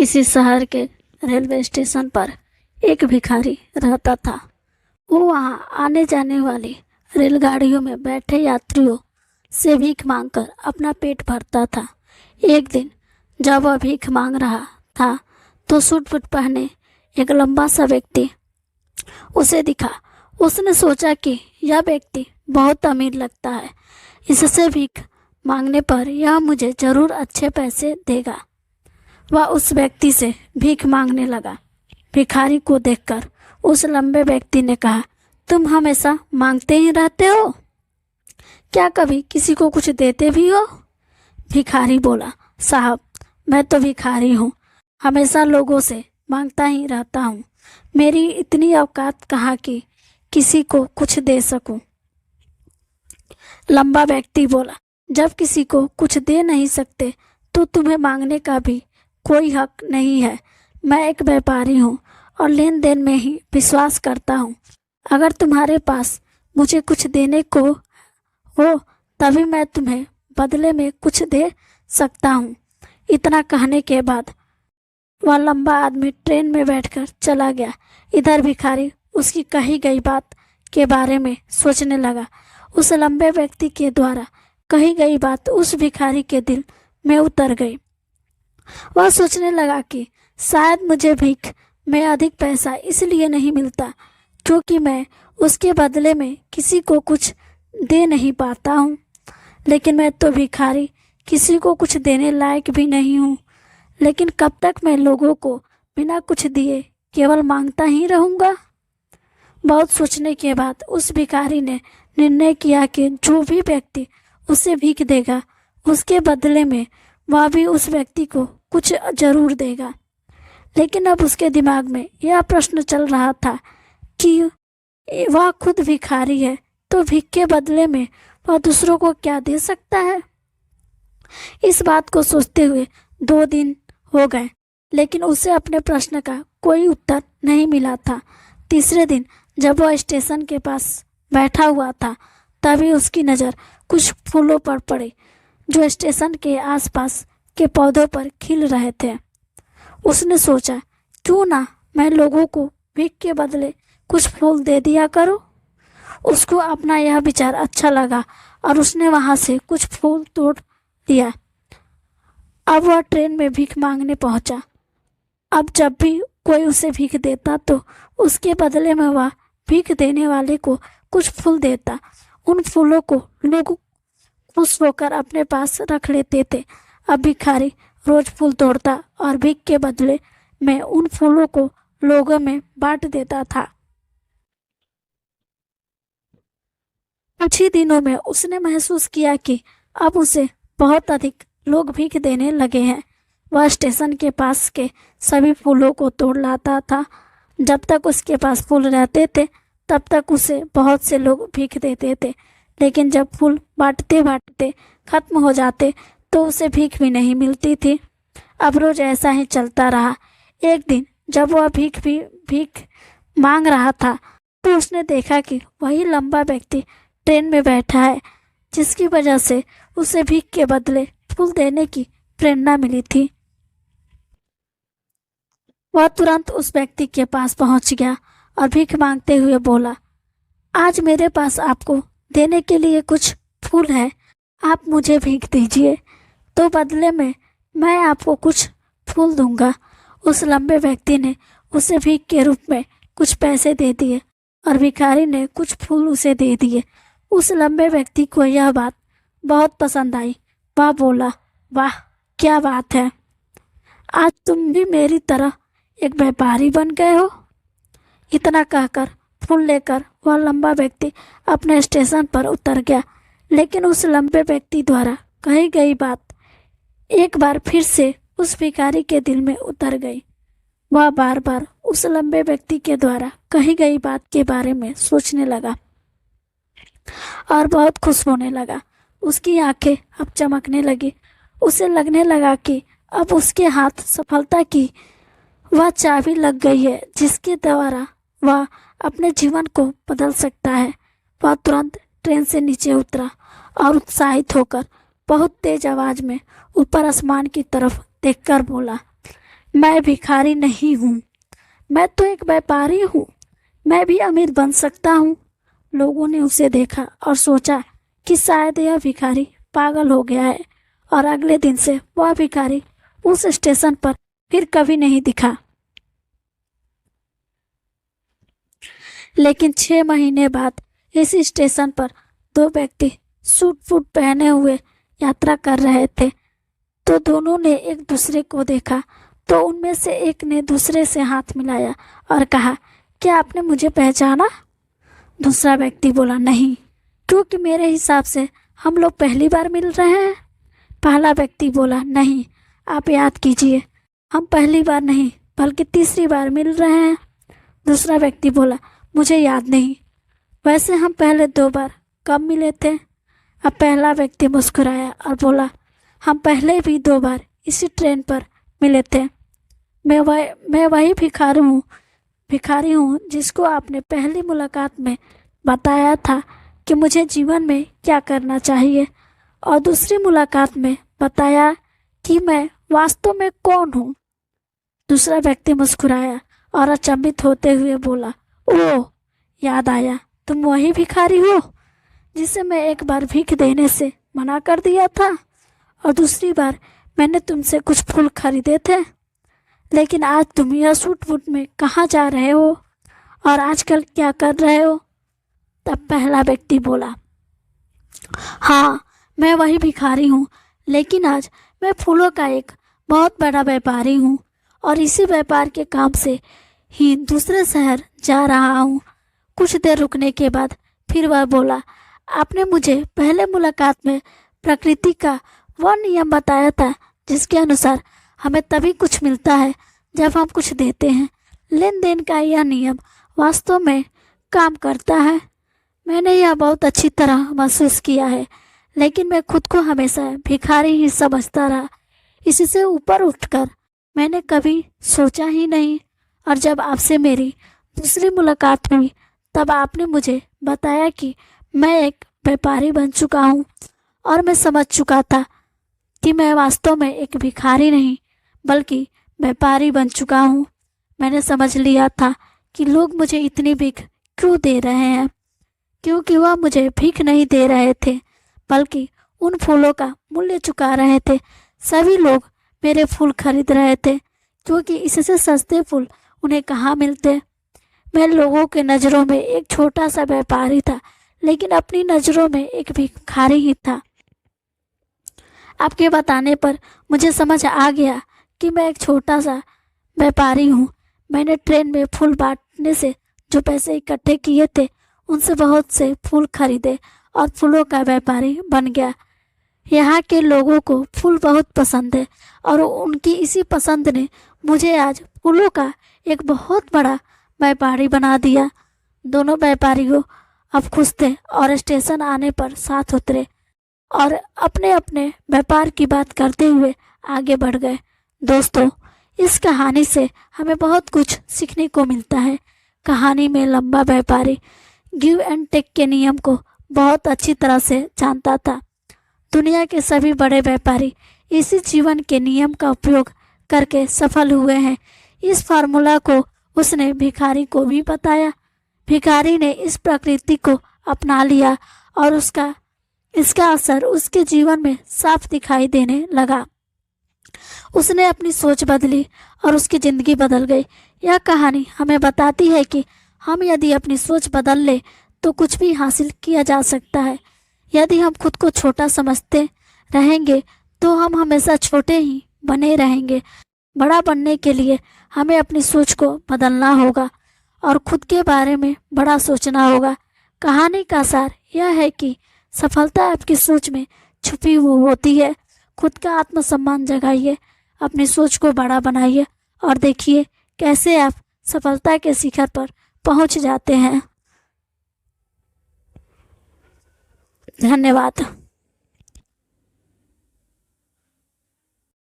किसी शहर के रेलवे स्टेशन पर एक भिखारी रहता था। वो वहाँ आने जाने वाली रेलगाड़ियों में बैठे यात्रियों से भीख मांगकर अपना पेट भरता था। एक दिन जब वह भीख मांग रहा था तो सूट बूट पहने एक लंबा सा व्यक्ति उसे दिखा। उसने सोचा कि यह व्यक्ति बहुत अमीर लगता है, इससे भीख मांगने पर यह मुझे ज़रूर अच्छे पैसे देगा। वह उस व्यक्ति से भीख मांगने लगा। भिखारी को देखकर उस लंबे व्यक्ति ने कहा, तुम हमेशा मांगते ही रहते हो, क्या कभी किसी को कुछ देते भी हो? भिखारी बोला, साहब मैं तो भिखारी हूँ, हमेशा लोगों से मांगता ही रहता हूँ। मेरी इतनी औकात कहाँ कि किसी को कुछ दे सकूं। लंबा व्यक्ति बोला, जब किसी को कुछ दे नहीं सकते तो तुम्हें मांगने का भी कोई हक नहीं है। मैं एक व्यापारी हूँ और लेन देन में ही विश्वास करता हूँ। अगर तुम्हारे पास मुझे कुछ देने को हो तभी मैं तुम्हें बदले में कुछ दे सकता हूँ। इतना कहने के बाद वह लंबा आदमी ट्रेन में बैठकर चला गया। इधर भिखारी उसकी कही गई बात के बारे में सोचने लगा। उस लंबे व्यक्ति के द्वारा कही गई बात उस भिखारी के दिल में उतर गई। वह सोचने लगा कि शायद मुझे भीख में अधिक पैसा इसलिए नहीं मिलता क्योंकि मैं उसके बदले में किसी को कुछ दे नहीं पाता हूँ। लेकिन मैं तो भिखारी किसी को कुछ देने लायक भी नहीं हूँ। लेकिन कब तक मैं लोगों को बिना कुछ दिए केवल मांगता ही रहूँगा? बहुत सोचने के बाद उस भिखारी ने निर्णय किया कि जो भी व्यक्ति उसे भीख देगा उसके बदले में वह भी उस व्यक्ति को कुछ जरूर देगा। लेकिन अब उसके दिमाग में यह प्रश्न चल रहा था कि वह खुद भिखारी है तो भीख के बदले में वह दूसरों को क्या दे सकता है। इस बात को सोचते हुए 2 दिन हो गए लेकिन उसे अपने प्रश्न का कोई उत्तर नहीं मिला था। तीसरे दिन जब वह स्टेशन के पास बैठा हुआ था तभी उसकी नज़र कुछ फूलों पर पड़ी जो स्टेशन के आसपास के पौधों पर खिल रहे थे। उसने सोचा, क्यों ना मैं लोगों को भीख के बदले कुछ फूल दे दिया करूं। उसको अपना यह विचार अच्छा लगा और उसने वहां से कुछ फूल तोड़ लिया। अब वह ट्रेन में भीख मांगने पहुंचा। अब जब भी कोई उसे भीख देता तो उसके बदले में वह भीख देने वाले को कुछ फूल देता। उन फूलों को लोग खुश होकर अपने पास रख लेते थे। अब भिखारी रोज फूल तोड़ता और भीख के बदले में उन फूलों को लोगों में बांट देता था। कुछ ही दिनों में उसने महसूस किया कि अब उसे बहुत अधिक लोग भीख देने लगे हैं। वह स्टेशन के पास के सभी फूलों को तोड़ लाता था। जब तक उसके पास फूल रहते थे तब तक उसे बहुत से लोग भीख देते थे। लेकिन जब फूल बांटते बांटते खत्म हो जाते तो उसे भीख भी नहीं मिलती थी। अब रोज ऐसा ही चलता रहा। एक दिन जब वह भीख मांग रहा था तो उसने देखा कि वही लंबा व्यक्ति ट्रेन में बैठा है जिसकी वजह से उसे भीख के बदले फूल देने की प्रेरणा मिली थी। वह तुरंत उस व्यक्ति के पास पहुंच गया और भीख मांगते हुए बोला, आज मेरे पास आपको देने के लिए कुछ फूल है, आप मुझे भीख दीजिए तो बदले में मैं आपको कुछ फूल दूंगा। उस लंबे व्यक्ति ने उसे भीख के रूप में कुछ पैसे दे दिए और भिखारी ने कुछ फूल उसे दे दिए। उस लंबे व्यक्ति को यह बात बहुत पसंद आई। वह बोला, वाह क्या बात है, आज तुम भी मेरी तरह एक व्यापारी बन गए हो। इतना कहकर फूल लेकर वह लंबा व्यक्ति अपने स्टेशन पर उतर गया। लेकिन उस लंबे व्यक्ति द्वारा कही गई बात एक बार फिर से उस भिखारी के दिल में उतर गई। वह बार बार उस लंबे व्यक्ति के द्वारा कही गई बात के बारे में सोचने लगा और बहुत खुश होने लगा। उसकी आंखें अब चमकने लगी। उसे लगने लगा कि अब उसके हाथ सफलता की वह चाबी लग गई है जिसके द्वारा वह अपने जीवन को बदल सकता है। वह तुरंत ट्रेन से नीचे उतरा और उत्साहित होकर बहुत तेज आवाज में ऊपर आसमान की तरफ देखकर बोला, मैं भिखारी नहीं हूँ, मैं तो एक व्यापारी हूँ, मैं भी अमीर बन सकता हूँ। लोगों ने उसे देखा और सोचा कि शायद यह भिखारी पागल हो गया है, और अगले दिन से वह भिखारी उस स्टेशन पर फिर कभी नहीं दिखा। लेकिन 6 महीने बाद इस स्टेशन पर दो व्यक्ति सूट बूट पहने हुए यात्रा कर रहे थे। तो दोनों ने एक दूसरे को देखा, तो उनमें से एक ने दूसरे से हाथ मिलाया और कहा, क्या आपने मुझे पहचाना? दूसरा व्यक्ति बोला, नहीं, क्योंकि मेरे हिसाब से हम लोग पहली बार मिल रहे हैं। पहला व्यक्ति बोला, नहीं, आप याद कीजिए, हम पहली बार नहीं बल्कि तीसरी बार मिल रहे हैं। दूसरा व्यक्ति बोला, मुझे याद नहीं, वैसे हम पहले 2 बार कब मिले थे? अब पहला व्यक्ति मुस्कुराया और बोला, हम पहले भी 2 बार इसी ट्रेन पर मिले थे। मैं वही भिखारी हूँ जिसको आपने पहली मुलाकात में बताया था कि मुझे जीवन में क्या करना चाहिए, और दूसरी मुलाकात में बताया कि मैं वास्तव में कौन हूँ। दूसरा व्यक्ति मुस्कुराया और अचंभित होते हुए बोला, ओह, याद आया, तुम वही भिखारी हो जिसे मैं एक बार भीख देने से मना कर दिया था, और दूसरी बार मैंने तुमसे कुछ फूल खरीदे थे। लेकिन आज तुम यह सूट बूट में कहाँ जा रहे हो और आजकल क्या कर रहे हो? तब पहला व्यक्ति बोला, हाँ, मैं वही भिखारी हूँ, लेकिन आज मैं फूलों का एक बहुत बड़ा व्यापारी हूँ और इसी व्यापार के काम से ही दूसरे शहर जा रहा हूँ। कुछ देर रुकने के बाद फिर वह बोला, आपने मुझे पहले मुलाकात में प्रकृति का वह नियम बताया था जिसके अनुसार हमें तभी कुछ मिलता है जब हम कुछ देते हैं। लेन देन का यह नियम वास्तव में काम करता है। मैंने यह बहुत अच्छी तरह महसूस किया है, लेकिन मैं खुद को हमेशा भिखारी ही समझता रहा। इससे ऊपर उठकर मैंने कभी सोचा ही नहीं, और जब आपसे मेरी दूसरी मुलाकात हुई तब आपने मुझे बताया कि मैं एक व्यापारी बन चुका हूँ, और मैं समझ चुका था कि मैं वास्तव में एक भिखारी नहीं बल्कि व्यापारी बन चुका हूँ। मैंने समझ लिया था कि लोग मुझे इतनी भीख क्यों दे रहे हैं, क्योंकि वह मुझे भीख नहीं दे रहे थे बल्कि उन फूलों का मूल्य चुका रहे थे। सभी लोग मेरे फूल खरीद रहे थे, क्योंकि इससे सस्ते फूल उन्हें कहाँ मिलते। मैं लोगों के नज़रों में एक छोटा सा व्यापारी था, लेकिन अपनी नज़रों में एक भिखारी ही था। आपके बताने पर मुझे समझ आ गया कि मैं एक छोटा सा व्यापारी हूँ। मैंने ट्रेन में फूल बांटने से जो पैसे इकट्ठे किए थे उनसे बहुत से फूल खरीदे और फूलों का व्यापारी बन गया। यहाँ के लोगों को फूल बहुत पसंद है, और उनकी इसी पसंद ने मुझे आज फूलों का एक बहुत बड़ा व्यापारी बना दिया। दोनों व्यापारियों अब खुश थे और स्टेशन आने पर साथ उतरे और अपने अपने व्यापार की बात करते हुए आगे बढ़ गए। दोस्तों, इस कहानी से हमें बहुत कुछ सीखने को मिलता है। कहानी में लंबा व्यापारी गिव एंड टेक के नियम को बहुत अच्छी तरह से जानता था। दुनिया के सभी बड़े व्यापारी इसी जीवन के नियम का उपयोग करके सफल हुए हैं। इस फार्मूला को उसने भिखारी को भी बताया। भिखारी ने इस प्रकृति को अपना लिया और इसका असर उसके जीवन में साफ दिखाई देने लगा। उसने अपनी सोच बदली और उसकी ज़िंदगी बदल गई। यह कहानी हमें बताती है कि हम यदि अपनी सोच बदल ले तो कुछ भी हासिल किया जा सकता है। यदि हम खुद को छोटा समझते रहेंगे तो हम हमेशा छोटे ही बने रहेंगे। बड़ा बनने के लिए हमें अपनी सोच को बदलना होगा और खुद के बारे में बड़ा सोचना होगा। कहानी का सार यह है कि सफलता आपकी सोच में छुपी हुई होती है। खुद का आत्मसम्मान जगाइए, अपनी सोच को बड़ा बनाइए और देखिए कैसे आप सफलता के शिखर पर पहुंच जाते हैं। धन्यवाद।